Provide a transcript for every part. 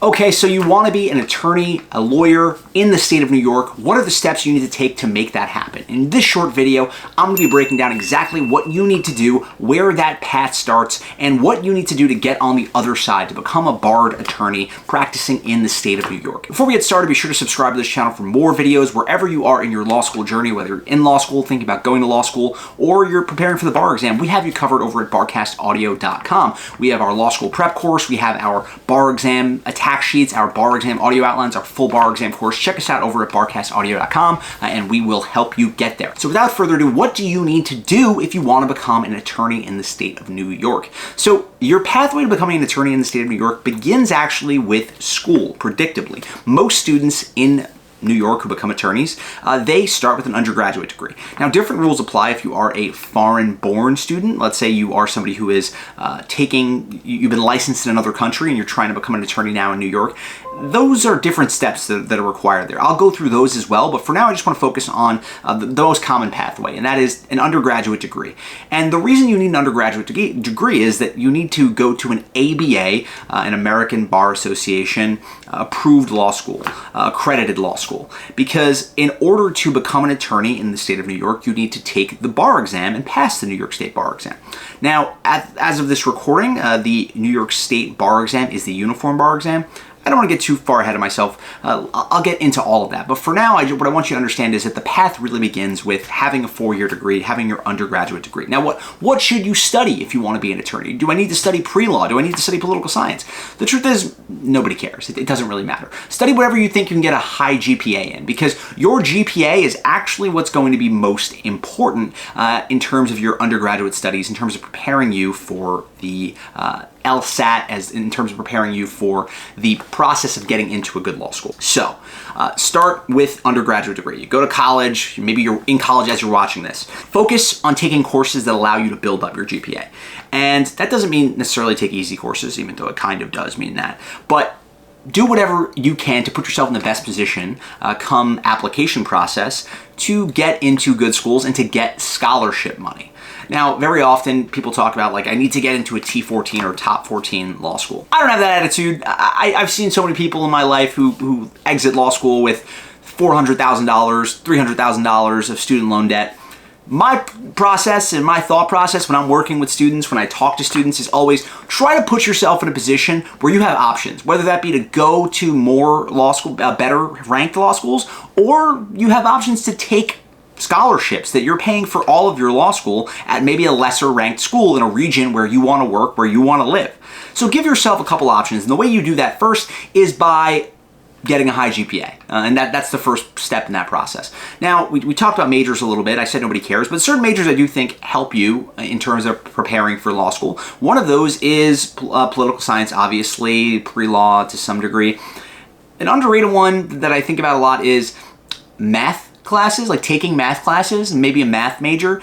Okay, so you want to be an attorney, a lawyer in the state of New York. What are the steps you need to take to make that happen? In this short video, I'm going to be breaking down exactly what you need to do, where that path starts, and what you need to do to get on the other side to become a barred attorney practicing in the state of New York. Before we get started, be sure to subscribe to this channel for more videos wherever you are in your law school journey, whether you're in law school, thinking about going to law school, or you're preparing for the bar exam. We have you covered over at barcastaudio.com. We have our law school prep course, we have our bar exam attack sheets, our bar exam audio outlines, our full bar exam course. Check us out over at barcastaudio.com and we will help you get there. So without further ado, what do you need to do if you want to become an attorney in the state of New York? So your pathway to becoming an attorney in the state of New York begins actually with school, predictably. Most students in New York who become attorneys, they start with an undergraduate degree. Now, different rules apply if you are a foreign-born student. Let's say you are somebody who is you've been licensed in another country and you're trying to become an attorney now in New York. Those are different steps that are required there. I'll go through those as well, but for now I just want to focus on the most common pathway, and that is an undergraduate degree. And the reason you need an undergraduate degree is that you need to go to an ABA, an American Bar Association approved law school, accredited law school, because in order to become an attorney in the state of New York, you need to take the bar exam and pass the New York State bar exam. Now, as of this recording, the New York State bar exam is the uniform bar exam. I don't want to get too far ahead of myself. I'll get into all of that. But for now, what I want you to understand is that the path really begins with having a four-year degree, having your undergraduate degree. Now, what should you study if you want to be an attorney? Do I need to study pre-law? Do I need to study political science? The truth is, nobody cares. It doesn't really matter. Study whatever you think you can get a high GPA in, because your GPA is actually what's going to be most important in terms of your undergraduate studies, in terms of preparing you for the LSAT, as in terms of preparing you for the process of getting into a good law school. So start with undergraduate degree. You go to college, maybe you're in college as you're watching this. Focus on taking courses that allow you to build up your GPA. And that doesn't mean necessarily take easy courses, even though it kind of does mean that. But do whatever you can to put yourself in the best position come application process to get into good schools and to get scholarship money. Now, very often people talk about, like, I need to get into a T14 or top 14 law school. I don't have that attitude. I've seen so many people in my life who exit law school with $400,000, $300,000 of student loan debt. My process and my thought process when I'm working with students, when I talk to students, is always try to put yourself in a position where you have options, whether that be to go to more law school, better ranked law schools, or you have options to take scholarships that you're paying for all of your law school at maybe a lesser ranked school in a region where you want to work, where you want to live. So give yourself a couple options. And the way you do that first is by getting a high GPA. And that's the first step in that process. Now, we talked about majors a little bit. I said nobody cares, but certain majors I do think help you in terms of preparing for law school. One of those is political science, obviously, pre-law to some degree. An underrated one that I think about a lot is math classes, like taking math classes, and maybe a math major.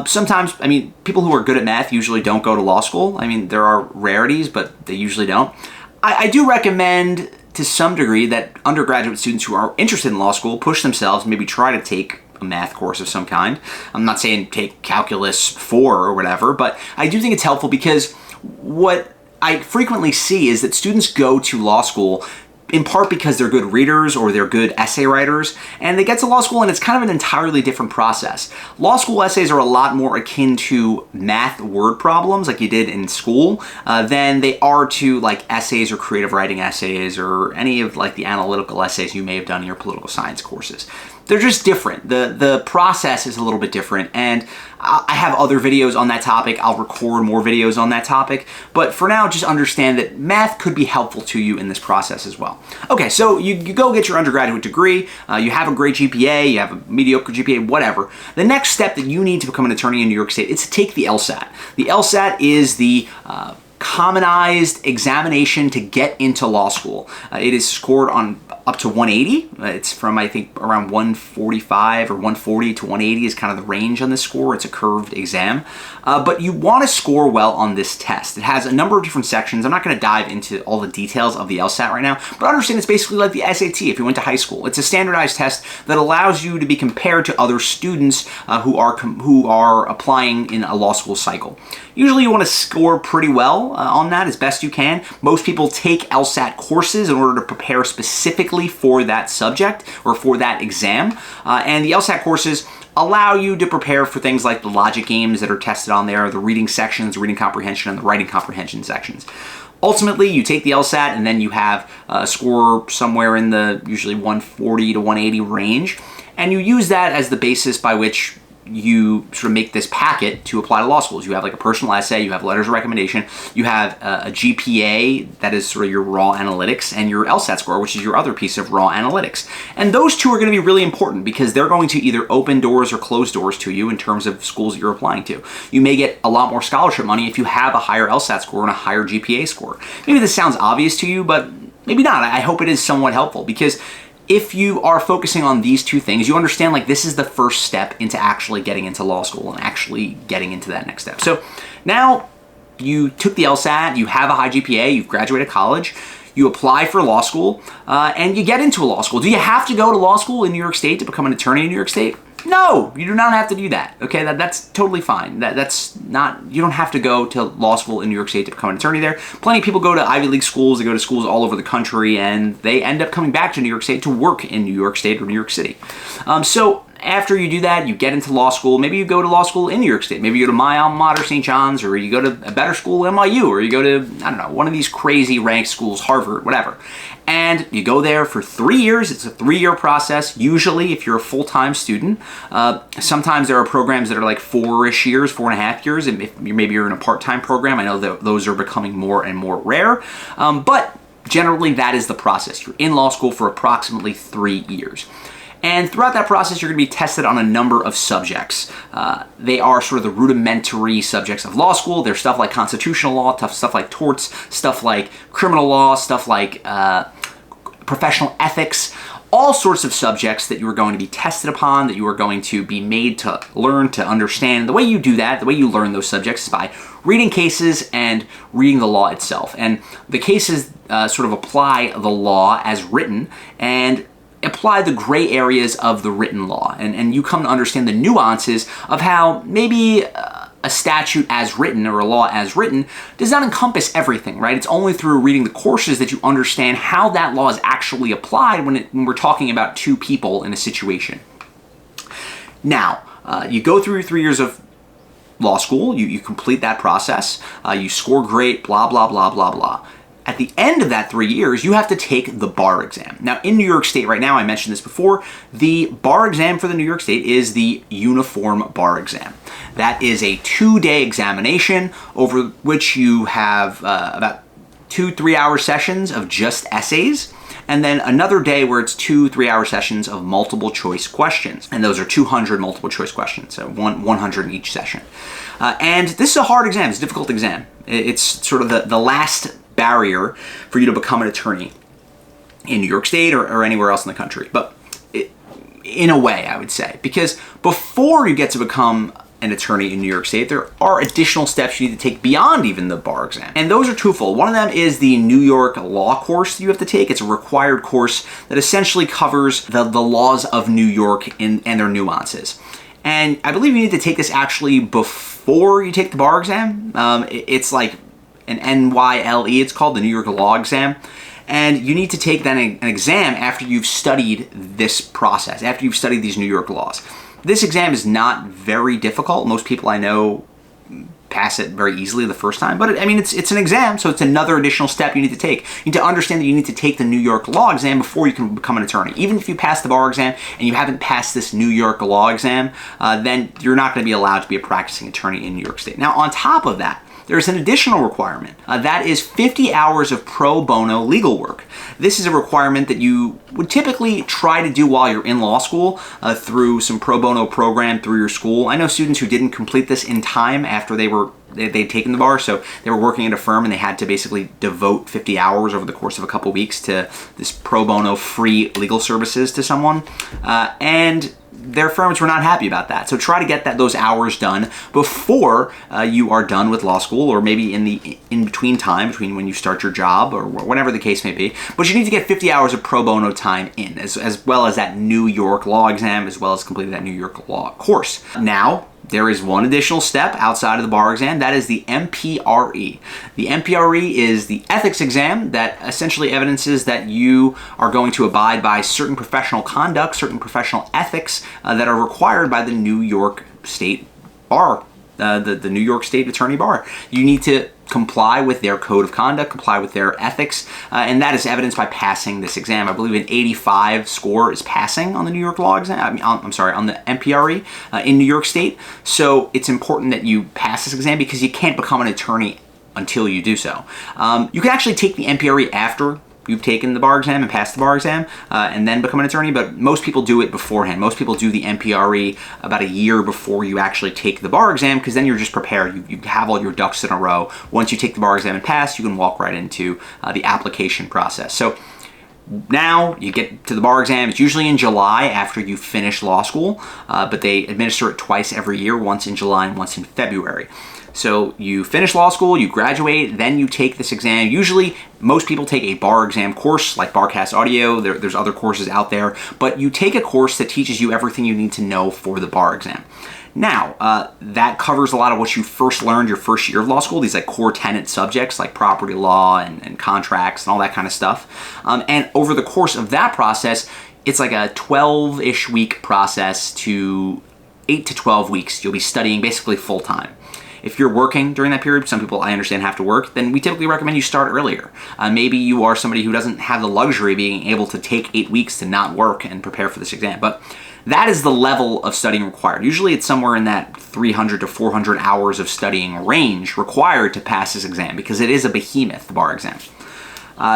Sometimes, I mean, people who are good at math usually don't go to law school. I mean, there are rarities, but they usually don't. I do recommend to some degree that undergraduate students who are interested in law school push themselves, maybe try to take a math course of some kind. I'm not saying take Calculus 4 or whatever, but I do think it's helpful because what I frequently see is that students go to law school in part because they're good readers or they're good essay writers, and they get to law school and it's kind of an entirely different process. Law school essays are a lot more akin to math word problems like you did in school than they are to like essays or creative writing essays or any of like the analytical essays you may have done in your political science courses. They're just different. The process is a little bit different, and I have other videos on that topic. I'll record more videos on that topic, but for now, just understand that math could be helpful to you in this process as well. Okay, so you go get your undergraduate degree, you have a great GPA, you have a mediocre GPA, whatever. The next step that you need to become an attorney in New York State is to take the LSAT. The LSAT is the commonized examination to get into law school. It is scored on up to 180. It's from, I think, around 145 or 140 to 180 is kind of the range on this score. It's a curved exam. But you want to score well on this test. It has a number of different sections. I'm not going to dive into all the details of the LSAT right now, but understand it's basically like the SAT if you went to high school. It's a standardized test that allows you to be compared to other students who are applying in a law school cycle. Usually you want to score pretty well on that as best you can. Most people take LSAT courses in order to prepare specifically for that subject or for that exam. And the LSAT courses allow you to prepare for things like the logic games that are tested on there, the reading sections, reading comprehension, and the writing comprehension sections. Ultimately, you take the LSAT and then you have a score somewhere in the usually 140 to 180 range, and you use that as the basis by which you sort of make this packet to apply to law schools. You have like a personal essay, you have letters of recommendation, you have a GPA, that is sort of your raw analytics, and your LSAT score, which is your other piece of raw analytics. And those two are going to be really important because they're going to either open doors or close doors to you in terms of schools that you're applying to. You may get a lot more scholarship money if you have a higher LSAT score and a higher GPA score. Maybe this sounds obvious to you, but maybe not. I hope it is somewhat helpful because if you are focusing on these two things, you understand like this is the first step into actually getting into law school and actually getting into that next step. So now you took the LSAT, you have a high GPA, you've graduated college, you apply for law school, and you get into a law school. Do you have to go to law school in New York State to become an attorney in New York State? No, you do not have to do that. Okay, that's totally fine. That's not, you don't have to go to law school in New York State to become an attorney there. Plenty of people go to Ivy League schools, they go to schools all over the country, and they end up coming back to New York State to work in New York State or New York City. So after you do that, you get into law school. Maybe you go to law school in New York State. Maybe you go to my alma mater, St. John's, or you go to a better school, NYU, or you go to, I don't know, one of these crazy ranked schools, Harvard, whatever. And you go there for 3 years. It's a 3-year process, usually if you're a full-time student. Sometimes there are programs that are like 4-ish years, 4.5 years, and if maybe you're in a part-time program. I know that those are becoming more and more rare, but generally that is the process. You're in law school for approximately 3 years. And throughout that process, you're going to be tested on a number of subjects. They are sort of the rudimentary subjects of law school. There's stuff like constitutional law, stuff like torts, stuff like criminal law, stuff like professional ethics, all sorts of subjects that you are going to be tested upon, that you are going to be made to learn, to understand. The way you do that, the way you learn those subjects is by reading cases and reading the law itself. And the cases sort of apply the law as written and apply the gray areas of the written law. And you come to understand the nuances of how maybe a statute as written or a law as written does not encompass everything, right? It's only through reading the courses that you understand how that law is actually applied when we're talking about two people in a situation. Now, you go through 3 years of law school, you complete that process, you score great, blah, blah, blah, blah, blah. At the end of that 3 years, you have to take the bar exam. Now, in New York State right now, I mentioned this before, the bar exam for the New York State is the uniform bar exam. That is a 2-day examination over which you have about 2 3-hour sessions of just essays, and then another day where it's 2 3-hour sessions of multiple choice questions. And those are 200 multiple choice questions, so 100 in each session. And this is a hard exam, it's a difficult exam. It's sort of the last barrier for you to become an attorney in New York State or anywhere else in the country. But in a way, I would say, because before you get to become an attorney in New York State, there are additional steps you need to take beyond even the bar exam. And those are twofold. One of them is the New York law course you have to take. It's a required course that essentially covers the laws of New York and their nuances. And I believe you need to take this actually before you take the bar exam. It's like an NYLE, it's called, the New York Law Exam. And you need to take then an exam after you've studied this process, after you've studied these New York laws. This exam is not very difficult. Most people I know pass it very easily the first time, but it's an exam, so it's another additional step you need to take. You need to understand that you need to take the New York law exam before you can become an attorney. Even if you pass the bar exam and you haven't passed this New York law exam, then you're not going to be allowed to be a practicing attorney in New York State. Now, on top of that, there's an additional requirement. That is 50 hours of pro bono legal work. This is a requirement that you would typically try to do while you're in law school through some pro bono program through your school. I know students who didn't complete this in time after they'd taken the bar, so they were working at a firm and they had to basically devote 50 hours over the course of a couple weeks to this pro bono free legal services to someone. And their firms were not happy about that. So try to get those hours done before you are done with law school, or maybe in between time, between when you start your job or whatever the case may be. But you need to get 50 hours of pro bono time in, as well as that New York law exam, as well as completing that New York law course. Now, there is one additional step outside of the bar exam. That is the MPRE. The MPRE is the ethics exam that essentially evidences that you are going to abide by certain professional conduct, certain professional ethics that are required by the New York State Bar, the New York State Attorney Bar. You need to comply with their code of conduct, comply with their ethics, and that is evidenced by passing this exam. I believe an 85 score is passing on the New York law exam. I'm sorry, on the MPRE in New York State. So it's important that you pass this exam because you can't become an attorney until you do so. You can actually take the MPRE after you've taken the bar exam and passed the bar exam and then become an attorney, but most people do it beforehand. Most people do the MPRE about a year before you actually take the bar exam, because then you're just prepared. You have all your ducks in a row. Once you take the bar exam and pass, you can walk right into the application process. So now you get to the bar exam. It's usually in July after you finish law school, but they administer it twice every year, once in July and once in February. So you finish law school, you graduate, then you take this exam. Usually, most people take a bar exam course like Barcast Audio. There's other courses out there, but you take a course that teaches you everything you need to know for the bar exam. Now, that covers a lot of what you first learned your first year of law school, these like core tenet subjects like property law and contracts and all that kind of stuff. And over the course of that process, it's like a 12-ish week process to 8 to 12 weeks. You'll be studying basically full time. If you're working during that period, some people I understand have to work, then we typically recommend you start earlier. Maybe you are somebody who doesn't have the luxury of being able to take 8 weeks to not work and prepare for this exam. But that is the level of studying required. Usually it's somewhere in that 300 to 400 hours of studying range required to pass this exam, because it is a behemoth, the bar exam.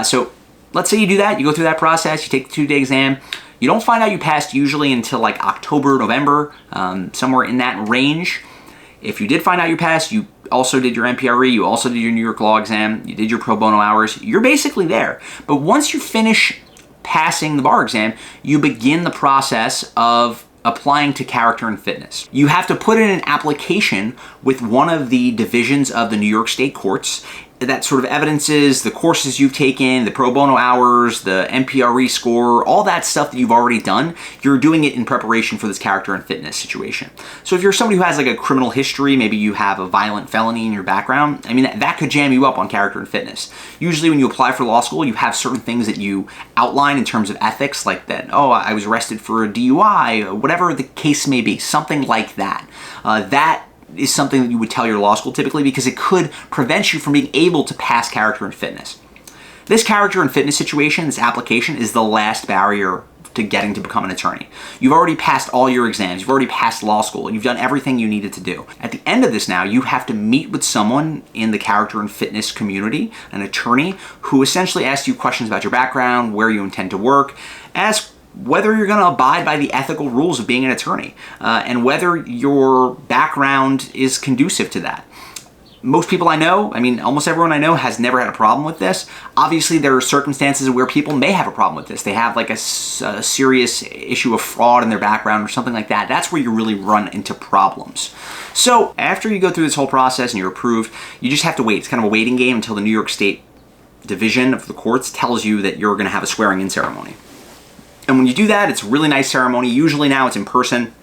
So let's say you do that, you go through that process, you take the 2-day exam. You don't find out you passed usually until like October, November, somewhere in that range. If you did find out you passed, you also did your MPRE, you also did your New York law exam, you did your pro bono hours, you're basically there. But once you finish passing the bar exam, you begin the process of applying to character and fitness. You have to put in an application with one of the divisions of the New York State courts that sort of evidences the courses you've taken, the pro bono hours, the MPRE score, all that stuff that you've already done. You're doing it in preparation for this character and fitness situation. So if you're somebody who has like a criminal history, maybe you have a violent felony in your background, I mean, that could jam you up on character and fitness. Usually when you apply for law school, you have certain things that you outline in terms of ethics, like that, oh, I was arrested for a DUI, whatever the case may be, something like that. That is something that you would tell your law school typically, because it could prevent you from being able to pass character and fitness. This character and fitness situation, this application, is the last barrier to getting to become an attorney. You've already passed all your exams, you've already passed law school, and you've done everything you needed to do. At the end of this now, you have to meet with someone in the character and fitness community, an attorney, who essentially asks you questions about your background, where you intend to work, ask whether you're going to abide by the ethical rules of being an attorney, and whether your background is conducive to that. Most people I know, I mean, almost everyone I know has never had a problem with this. Obviously, there are circumstances where people may have a problem with this. They have like a serious issue of fraud in their background or something like that. That's where you really run into problems. So after you go through this whole process and you're approved, you just have to wait. It's kind of a waiting game until the New York State Division of the courts tells you that you're going to have a swearing-in ceremony. And when you do that, it's a really nice ceremony. Usually now it's in person.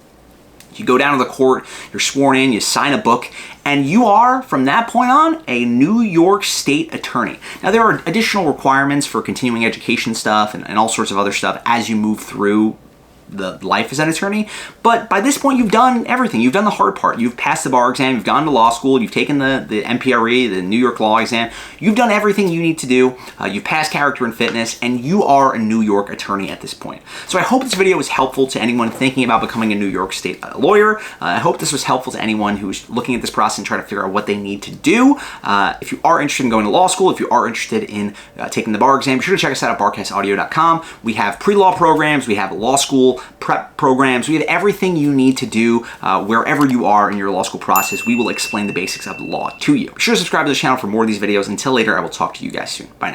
You go down to the court, you're sworn in, you sign a book, and you are, from that point on, a New York State attorney. Now, there are additional requirements for continuing education stuff and all sorts of other stuff as you move through the life as an attorney, but by this point you've done everything. You've done the hard part. You've passed the bar exam, you've gone to law school, you've taken the MPRE, the New York law exam. You've done everything you need to do. You've passed character and fitness, and you are a New York attorney at this point. So I hope this video was helpful to anyone thinking about becoming a New York State lawyer. I hope this was helpful to anyone who's looking at this process and trying to figure out what they need to do. If you are interested in going to law school, if you are interested in taking the bar exam, be sure to check us out at barcastaudio.com. We have pre-law programs, we have law school prep programs, we have everything you need to do wherever you are in your law school process. We will explain the basics of the law to you. Be sure to subscribe to the channel for more of these videos. Until later, I will talk to you guys soon. Bye now.